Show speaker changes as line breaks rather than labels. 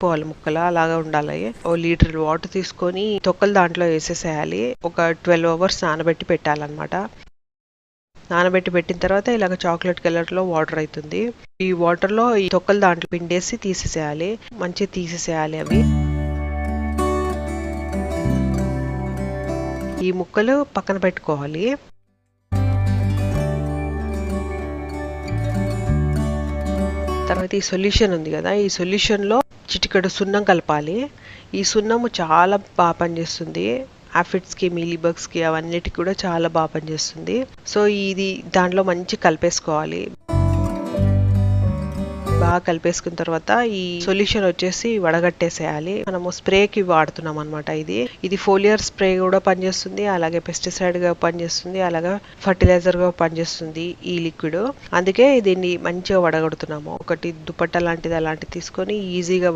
పోవాలి ముక్కలు అలాగా ఉండాలి. ఓ లీటర్ వాటర్ తీసుకొని తొక్కలు దాంట్లో వేసేసేయాలి. ఒక 12 hours నానబెట్టి పెట్టాలన్నమాట. నానబెట్టి పెట్టిన తర్వాత ఇలాగ చాక్లెట్ కలర్ లో వాటర్ అవుతుంది. ఈ వాటర్ లో ఈ తొక్కలు దాంట్లో పిండేసి తీసేసేయాలి. మంచిగా తీసేసేయాలి అవి. ఈ ముక్కలు పక్కన పెట్టుకోవాలి. తర్వాత ఈ సొల్యూషన్ ఉంది కదా, ఈ సొల్యూషన్ లో చిటికెడు సున్నం కలపాలి. ఈ సున్నము చాలా బాగా పనిచేస్తుంది. ఆఫిడ్స్ కి, మీలీబగ్స్ కి అవన్నిటికి కూడా చాలా బాగా పనిచేస్తుంది. సో ఇది దాంట్లో మంచి కలిపేసుకోవాలి. బాగా కలిపేసుకున్న తర్వాత ఈ సొల్యూషన్ వచ్చేసి వడగట్టేసేయాలి. మనము స్ప్రేకి వాడుతున్నాం అనమాట. ఇది ఫోలియర్ స్ప్రే కూడా పనిచేస్తుంది, అలాగే పెస్టిసైడ్ గా పనిచేస్తుంది, అలాగే ఫర్టిలైజర్ గా పనిచేస్తుంది ఈ లిక్విడ్. అందుకే దీన్ని మంచిగా వడగడుతున్నాము. ఒకటి దుపట్టా లాంటిది అలాంటిది తీసుకొని ఈజీగా